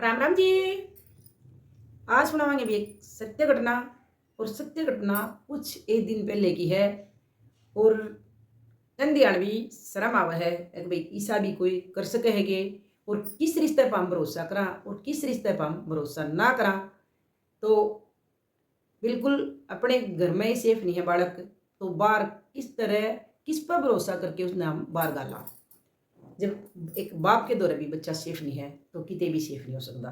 राम राम जी। आज सुनावांगे भी एक सत्य घटना। और सत्य घटना कुछ एक दिन पहले की है। और चंदियान भी शर्म आवा है कि भाई ईसा भी कोई कर सके है के। और किस रिश्ते पर हम भरोसा करा और किस रिश्ते पर हम भरोसा ना करा। तो बिल्कुल अपने घर में ही सेफ नहीं है बालक, तो बाहर किस तरह किस पर भरोसा करके उसने हम बाहर डाला। जब एक बाप के दौरे भी बच्चा सेफ नहीं है तो किते भी सेफ नहीं हो सकता।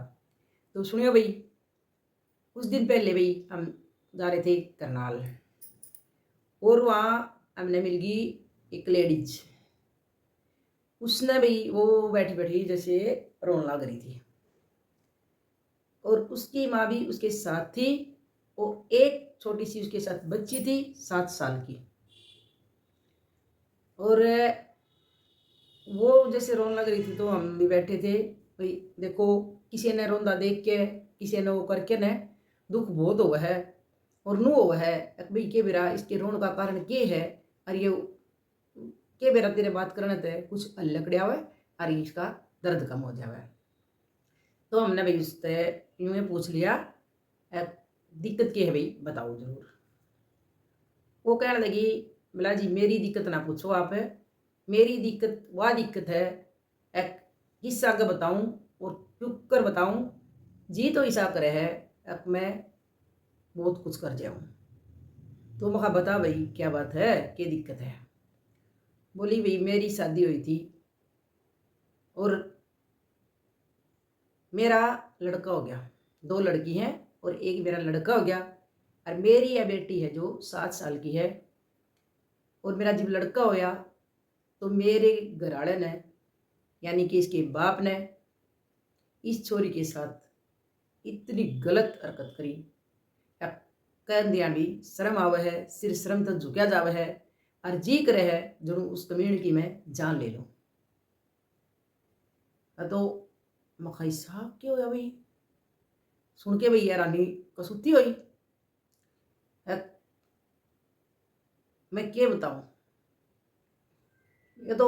तो सुनियो भाई, कुछ दिन पहले भाई हम जा रहे थे करनाल। और वहाँ हमने मिल गई एक लेडीज। उसने भाई वो बैठी बैठी जैसे रोने लग रही थी। और उसकी माँ भी उसके साथ थी। और एक छोटी सी उसके साथ बच्ची थी 7 साल की। और वो जैसे रोने लग रही थी तो हम भी बैठे थे। भाई देखो, किसी ने रोंदा देख के किसी ने वो करके न दुख बहुत हुआ है। और नु हुआ है भाई के बेरा इसके रोने का कारण के है। और ये के बेरा तेरे बात करने ते कुछ लकड़िया हुआ और इसका दर्द कम हो जावे। तो हमने भाई उससे यूं ही पूछ लिया, "अ, दिक्कत क्या है भाई, बताओ जरूर।" वो कहने लगी, बोला जी मेरी दिक्कत ना पूछो आप, मेरी दिक्कत वह दिक्कत है एक किस्सा का बताऊं और चुप कर बताऊं। जी तो ऐसा करे है अब मैं बहुत कुछ कर जाऊं। तो मैं कहा बता भाई क्या बात है, क्या दिक्कत है। बोली भाई मेरी शादी हुई थी और मेरा लड़का हो गया। 2 लड़की हैं और एक मेरा लड़का हो गया। और मेरी यह बेटी है जो 7 साल की है। और मेरा जब लड़का होया तो मेरे घरवाले ने यानी कि इसके बाप ने इस छोरी के साथ इतनी गलत हरकत करी। अब कह दिया भी शर्म आवे है, सिर शर्म तक झुका जावे है। और जी करे है जो उस कमीण की मैं जान ले लूं। तो मखाई साहब क्या होया भाई, सुन के भाई रानी कसुती हुई। मैं क्या बताऊं, ये तो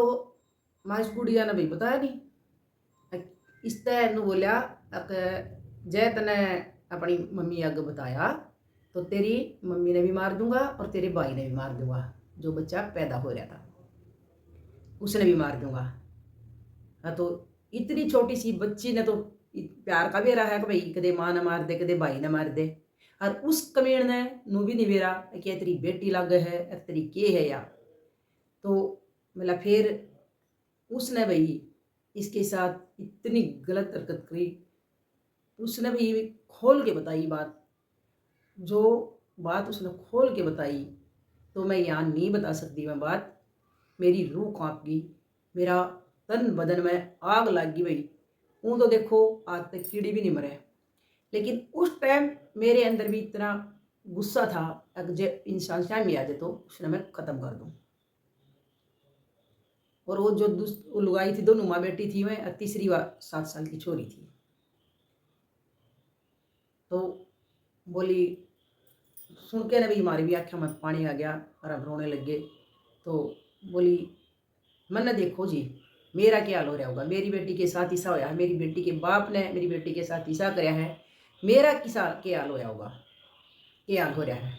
माइस गुड़िया ने भाई बताया नहीं। इस तरह बोलिया जय तने अपनी मम्मी अग बताया तो तेरी मम्मी ने भी मार दूंगा और तेरे भाई ने भी मार दूंगा। जो बच्चा पैदा हो रहा था उसने भी मार दूंगा। हाँ, तो इतनी छोटी सी बच्ची ने तो प्यार का भी रहा है कि भाई कदे माँ ने मार दे कदे भाई ने मार दे। और उस कमीण ने नू भी नहीं बेरा कि तेरी बेटी लग है तेरी के है या। तो मतलब फिर उसने भाई इसके साथ इतनी गलत हरकत करी। उसने भाई खोल के बताई बात। जो बात उसने खोल के बताई तो मैं यहाँ नहीं बता सकती। मैं बात मेरी रूह कांप गई, मेरा तन बदन में आग लग गई भाई। ऊँ तो देखो आज तक कीड़ी भी नहीं मरे, लेकिन उस टाइम मेरे अंदर भी इतना गुस्सा था अगर जे इंसान सामने आ जाए तो उसने मैं ख़त्म कर दूँ। और वो जो वो लुगाई थी दोनों माँ बेटी थी, मैं तीसरी 7 साल की छोरी थी। तो बोली सुन के ना भी हमारी भी आँखों में पानी आ गया और अब रोने लग गए। तो बोली मैंने देखो जी मेरा क्या हाल हो रहा होगा, मेरी बेटी के साथ ऐसा होया है, मेरी बेटी के बाप ने मेरी बेटी के साथ ऐसा कराया है, मेरा किसा क्या हाल होया होगा, क्या हाल हो रहा है।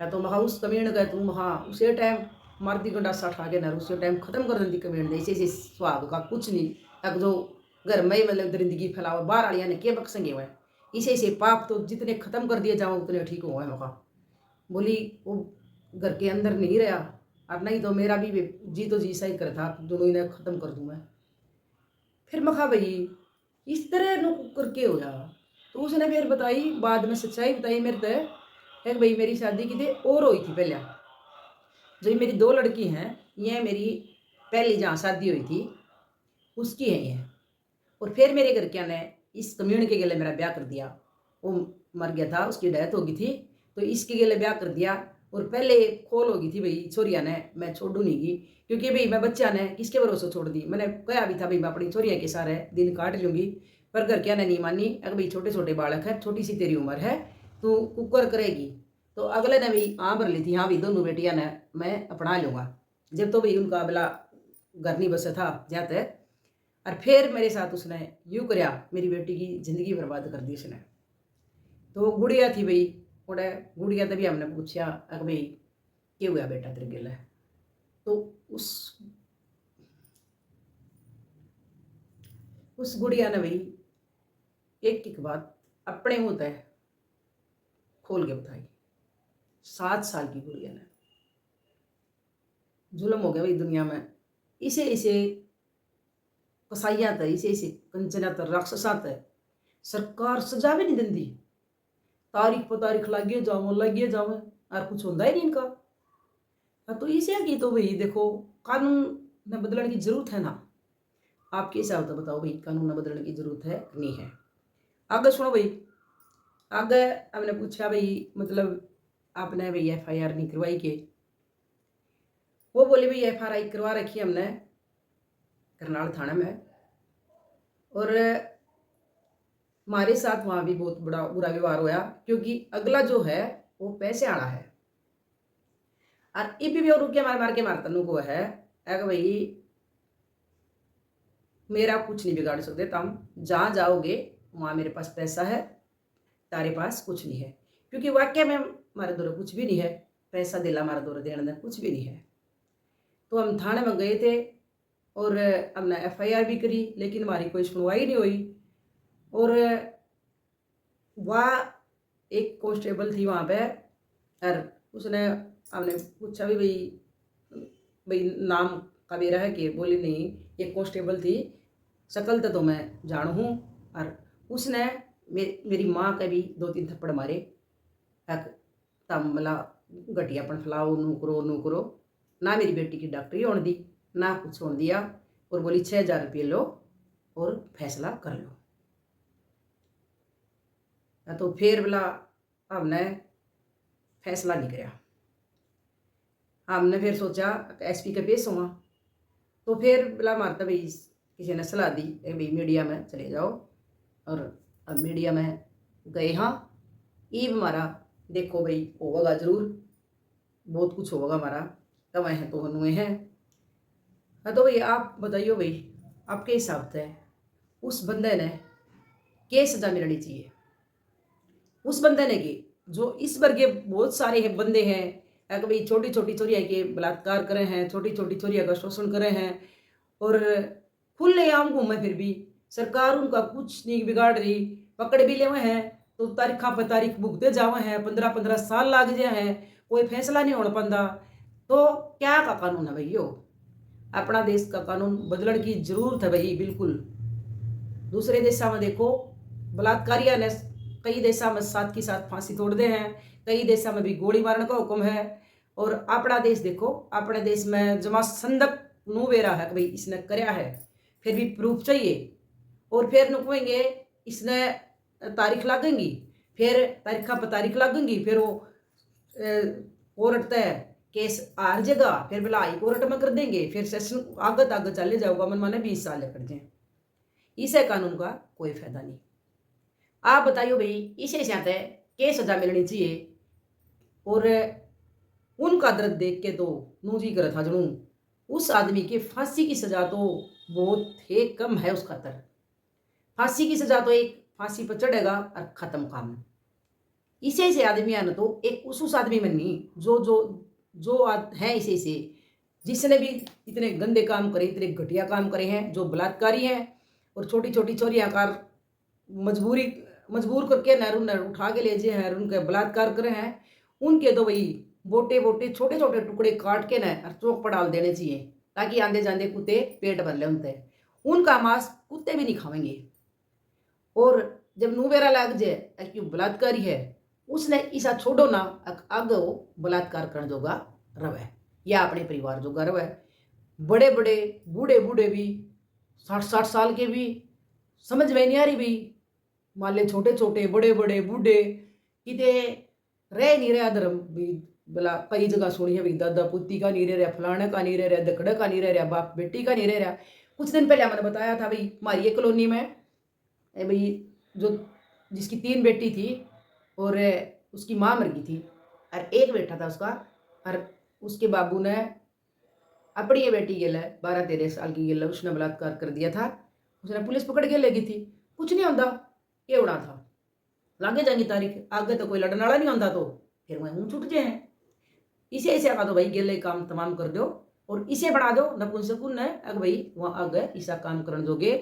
या तो महा उस कमीण गए तू महा उसे टाइम मारती गंडासा ठा के ना उसे टाइम खत्म कर दी कमीण दे। इसे सुहाग का कुछ नहीं तक जो घर में ही मतलब दरिंदगी फैलाओ बाहर वालिया ने के बक्सेंगे हुए। इसे पाप तो जितने खत्म कर दिए जाओ उतने ठीक हुआ है मका। बोली वो घर के अंदर नहीं रहा और नहीं तो मेरा भी जी तो जी सही कर था दोनों इन्हें खत्म कर दूँ मैं। फिर मखा भाई इस तरह नो करके हो जा। तो उसने फिर बताई बाद में सच्चाई बताई मेरे तय है कि भाई मेरी शादी की थी और हुई थी पहले। जो मेरी 2 लड़की हैं ये मेरी पहली जहाँ शादी हुई थी उसकी है ये। और फिर मेरे घर क्या ने इस कम्यून के गले मेरा ब्याह कर दिया। वो मर गया था, उसकी डेथ हो गई थी तो इसके गले ब्याह कर दिया। और पहले खोल हो गई थी भाई छोरिया ने मैं छोड़ू नहीं गई, क्योंकि भाई मैं बच्चा ने किसके भरोसे छोड़ दी। मैंने कहा भी था भाई मैं अपनी छोरिया के सारे दिन काट लूँगी, पर घर क्या ने नहीं मानी। अगर भाई छोटे छोटे बालक है, छोटी सी तेरी उम्र है, तू कुकर करेगी। तो अगले ने भी हाँ भर ली थी, हाँ भाई दोनों बेटियां ने मैं अपना लूँगा। जब तो भाई उनका अगला घर नहीं बसा था जाते। और फिर मेरे साथ उसने यूँ करया, मेरी बेटी की ज़िंदगी बर्बाद कर दी उसने। तो गुड़िया थी भाई, उड़े गुड़िया तभी हमने पूछा अग भाई क्या हुआ बेटा तेरे गिला। तो उस गुड़िया ने भाई एक एक बात अपने मुंह तय खोल के बताई। 7 साल की गुड़िया ने। जुल्म हो गया भाई दुनिया में। इसे इसे कसाइयात है, इसे इसे कंचनात राक्षसात है, सरकार सजा भी नहीं देती। तारीख पर तारीख लागिए जावे और कुछ होता ही नहीं इनका। हाँ, तो इसे की तो भाई देखो कानून ने बदलने की जरूरत है ना। आपके हिसाब से बताओ भाई कानून ने बदलने की जरूरत है नहीं है। आगे सुनो भाई। आगे हमने पूछा भाई मतलब आपने भाई FIR नहीं करवाई के। वो बोले भाई FIR करवा रखी हमने करनाल थाने में, और हमारे साथ वहाँ भी बहुत बड़ा बुरा व्यवहार हुआ क्योंकि अगला जो है वो पैसे आना है। और इब भी और रुके मार के मारतनु को है अगर भाई मेरा कुछ नहीं बिगाड़ सकते तुम, जहाँ जाओगे वहाँ मेरे पास पैसा है, तारे पास कुछ नहीं है। क्योंकि वाक्य में हमारे दौरे कुछ भी नहीं है, पैसा दिला हमारे दौरे देने में कुछ भी नहीं है। तो हम थाने में गए थे और हमने FIR भी करी, लेकिन हमारी कोई सुनवाई नहीं हुई। और वह एक कांस्टेबल थी वहाँ पे, और उसने हमने पूछा भी भाई भाई नाम का मेरा है कि, बोली नहीं एक कांस्टेबल थी, शकल तो मैं जान हूँ। और उसने मेरी माँ के भी 2-3 थप्पड़ मारे, तब मला घटियापन फैलाओ नू करो ना। मेरी बेटी की डॉक्टरी होने दी ना कुछ होने दिया, और बोली 6,000 रुपये लो और फैसला कर लो। तो फिर बोला हमने फैसला नहीं कराया। हमने फिर सोचा SP के पेश हुआ। तो फिर बोला मारता भाई किसी ने सलाह दी भाई मीडिया में चले जाओ, और अब मीडिया में गए। हाँ ईब हमारा देखो भाई होगा जरूर, बहुत कुछ होगा हमारा, कमाए हैं तो हनुए हैं। हाँ तो भाई आप बताइए भाई आपके हिसाब से उस बंदे ने क्या सजा मिलनी चाहिए। उस बंदे ने की जो इस वर्ग के बहुत सारे बंदे हैं कि भाई छोटी छोटी चोरियाँ के बलात्कार करे हैं, छोटी छोटी चोरियाँ का शोषण करे हैं, और खुलेआम घूमे फिर भी सरकार उनका कुछ नहीं बिगाड़ रही। पकड़ भी लेवे हैं तो तारीखा पर तारीख भुगते जावे हैं, 15-15 साल लाग जाए हैं, कोई फैसला नहीं हो पाता। तो क्या का कानून है भाई यो। अपना देश का कानून बदलने की जरूरत है भाई बिल्कुल। दूसरे देशों में देखो बलात्कारियों ने कई देशों में साथ की साथ फांसी तोड़ दे हैं, कई देशों में भी गोली मारने का हुक्म है। और अपना देश देखो, अपने देश में जमा संदक नु बेरा है कि भाई इसने करया है, फिर भी प्रूफ चाहिए। और फिर नुकवेंगे इसने तारीख लगेंगी, फिर तारीखा पर तारीख लगेंगी, फिर वो कोर्ट तय केस हार जाएगा, फिर बोला हाई कोर्ट में कर देंगे, फिर सेशन आगे आगे चले जाओगा, मन माने 20 साल कर जाए। इसे कानून का कोई फायदा नहीं। आप बताइए भाई इसे चाहते क्या सजा मिलनी चाहिए। और उनका दर्द देख के तो नूजी कर था जनू उस आदमी के फांसी की सजा तो बहुत ही कम है उस खातर। फांसी की सजा तो एक फांसी पर चढ़ेगा और खत्म काम। इसे से आदमी आना तो एक उस आदमी में नहीं जो जो जो है इसे जिसने भी इतने गंदे काम करे, इतने घटिया काम करे हैं, जो बलात्कारी हैं और छोटी छोटी चोरियां कार मजबूर करके नहर उठा के ले जाए हैं, उनके बलात्कार करे हैं, उनके तो भाई बोटे बोटे छोटे छोटे टुकड़े काट के न चौक पर डाल देने चाहिए, ताकि आंधे जांधे कुत्ते पेट भर ले उनसे। उनका मांस कुत्ते भी नहीं खाएंगे। और जब नूबेरा लग जाए क्यों बलात्कारी है, उसने ऐसा छोड़ो ना अग वो बलात्कार करने जोगा रवे या अपने परिवार जोगा रवे। बड़े बड़े बूढ़े बूढ़े भी 60-60 साल के भी समझ में नहीं आ रही भाई, मान ले छोटे छोटे बड़े बड़े बूढ़े किते रह नहीं रहा धर्म भी। बोला कई जगह सुनी है भाई दादा पुत्ती का नहीं रह रहा, फलाने का नहीं रह रहा, दकड़े का नहीं रह रहा, बाप बेटी का नहीं रह रहा। कुछ दिन पहले मैंने बताया था भाई हमारी एक कॉलोनी में भाई जो जिसकी 3 बेटी थी और उसकी माँ मर गई थी और एक बेटा था उसका, और उसके बाबू ने अपनी ये बेटी गेला 12-13 साल की गेला उसने बलात्कार कर दिया था। उसने पुलिस पकड़ के ले गई थी, कुछ नहीं होता, ये उड़ा था। लागे जाएंगी तारीख, आगे तो कोई लड़ने वाला नहीं होता, तो फिर वह ऊँ छूट जाए हैं। इसे ऐसे आगा दो भाई, गेले काम तमाम कर दो और इसे बना दो नपुंसकुन है, अग भाई वहाँ आगे ईसा काम करने दोगे,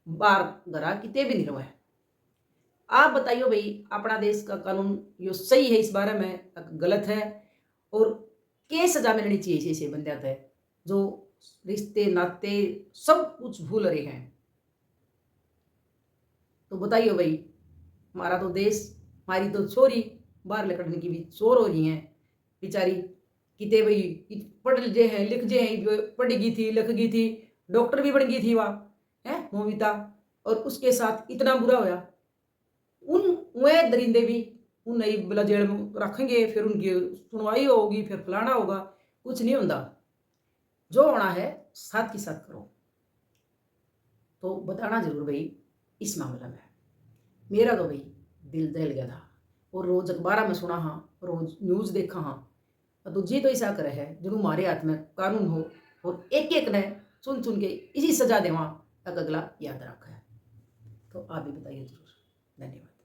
बार गरा किते भी नहीं रहो है। आप बताइए भाई, अपना देश का कानून यो सही है इस बारे में, गलत है? और क्या सजा मिलनी चाहिए ऐसे बंदे आते हैं जो रिश्ते नाते सब कुछ भूल रहे हैं? तो बताइए भाई, हमारा तो देश, हमारी तो छोरी बाहर लकड़ने की भी चोर हो रही हैं बेचारी, किते भाई पढ़ जे हैं लिख जे हैं, पढ़ गई थी लिख गई थी, डॉक्टर भी बन गई थी वह है मोमिता, और उसके साथ इतना बुरा होया। उन वे दरिंदे भी उन नहीं बोला जेल में रखेंगे, फिर उनकी सुनवाई होगी, फिर फलाना होगा, कुछ नहीं होता। जो होना है साथ की साथ करो। तो बताना जरूर भाई इस मामले में। मेरा तो भाई दिल दहल गया था, और रोज अखबार में सुना हाँ, रोज न्यूज़ देखा हाँ, तो जी तो ऐसा करे है जो हमारे हाथ में कानून हो और एक एक ने सुन सुन के इसी सजा देवा, तक अगला याद रखा है। तो आप भी बताइए जरूर। धन्यवाद।